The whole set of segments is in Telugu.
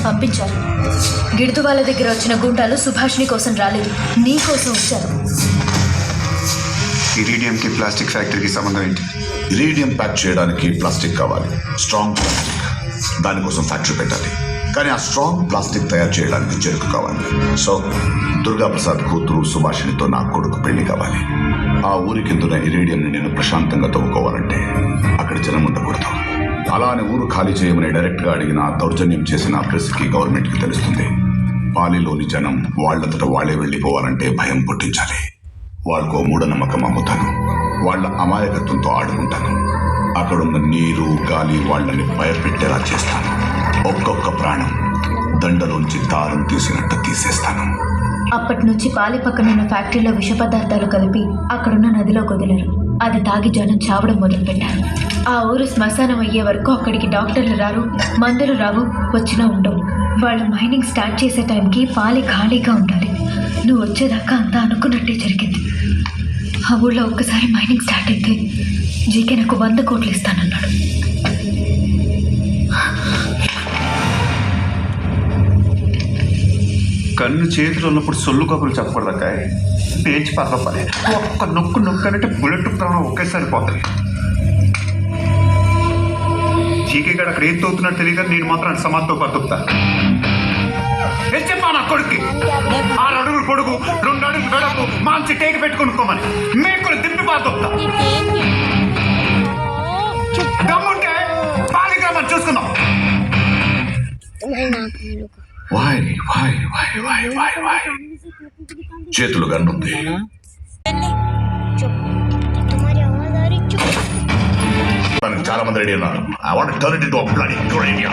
పంపించారు. గిడుతు వాళ్ళ దగ్గర వచ్చిన గుండాలు సుభాష్ని కోసం రాలేదు, నీ కోసం వచ్చారు. ఇరీడియంకి ప్లాస్టిక్ ఫ్యాక్టరీకి సంబంధం ఏంటి? ఇరీడియం ప్యాక్ చేయడానికి ప్లాస్టిక్ కావాలి, స్ట్రాంగ్ ప్లాస్టిక్. దానికోసం ఫ్యాక్టరీ పెట్టాలి. కానీ ఆ స్ట్రాంగ్ ప్లాస్టిక్ తయారు చేయడానికి చెరుకు కావాలి. సో దుర్గాప్రసాద్ కూతురు సుభాషిణితో నా కొడుకు పెళ్లి కావాలి. ఆ ఊరి కిందున్న ఇరీడియంని నేను ప్రశాంతంగా తవ్వుకోవాలంటే అక్కడ జనం ఉండకూడదు. అలానే ఊరు ఖాళీ చేయమని డైరెక్ట్గా అడిగిన దౌర్జన్యం చేసిన ప్రెస్కి గవర్నమెంట్కి తెలుస్తుంది. పాలిలోని జనం వాళ్లంతట వాళ్లే వెళ్ళిపోవాలంటే భయం పుట్టించాలి. వాళ్ళకు మూఢనమ్మకం అమ్ముతాను. వాళ్ళ అమాయకత్వంతో ఆడుకుంటాను. అక్కడున్న నీరు గాలి వాళ్ళని భయపెట్టేలా చేస్తాను. ఒక్కొక్క ప్రాణం దండలోంచి దారం తీసినట్టు తీసేస్తాను. అప్పటి నుంచి పాలి పక్కనున్న ఫ్యాక్టరీలో విష పదార్థాలు కలిపి అక్కడున్న నదిలో వదిలారు. అది తాగి జనం చావడం మొదలుపెట్టారు. ఆ ఊరు శ్మశానం అయ్యే వరకు అక్కడికి డాక్టర్లు రారు, మందులు రావు, వచ్చినా ఉండవు. వాళ్ళు మైనింగ్ స్టార్ట్ చేసే టైంకి పాలి ఖాళీగా ఉండాలి. నువ్వు వచ్చేదాకా అంతా అనుకున్నట్టే జరిగింది. ఆ ఊళ్ళో ఒక్కసారి మైనింగ్ స్టార్ట్ అయితే జీకే నాకు 100 కోట్లు ఇస్తానన్నాడు. కన్ను చేతిలో ఉన్నప్పుడు సొల్లు కబుర్లు చెప్పకూడదక్క. పేచి పర్వపలే ఒక్క నొక్కు అంటే బుల్లెట్ ప్రాణం ఒకేసారి పోతుంది. జీకే గడ అక్కడ ఏం తోతున్నట్టు తెలియదు. నేను మాత్రం సమాధితో పడుతా. చెప్పా నా కొడుక్కి 6 అడుగులు పొడుగు 2 అడుగులు వెడపు మంచి టేకి పెట్టుకునుకోమని మేకులు దింపి పారుతా. దమ్ముంటే పాలిగ్రామని చూసుకుందాం. చేతులు గన్నుంది. దానికి చాలా మంది రెడీ ఉన్నారు. I want to turn it into a bloody good idea.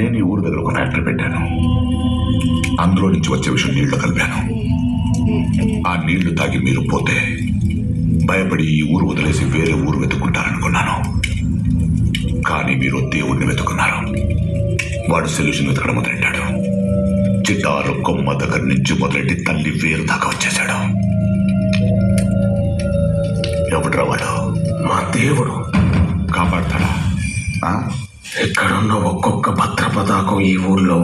నేను ఈ ఊరు దగ్గర ఒక ఫ్యాక్టరీ పెట్టాను. అందులో నుంచి వచ్చే విషయం నీళ్లు కలిపాను. ఆ నీళ్లు తాగి మీరు పోతే భయపడి ఈ ఊరు వదిలేసి వేరే ఊరు వెతుక్కుంటారనుకున్నాను. కానీ మీరు దేవుడిని వెతుకున్నారు. వాడు సొల్యూషన్ వెతకడం మొదలెట్టాడు. చిటారు కొమ్మ దగ్గర నుంచి మొదలెట్టి తల్లి వేరు దాకా వచ్చేశాడు. ఎవడ్రా వాడు? మా దేవుడు. కాపాడతాడా? ఎక్కడున్న ఒక్కొక్క భద్ర పతాకం ఈ ఊర్లో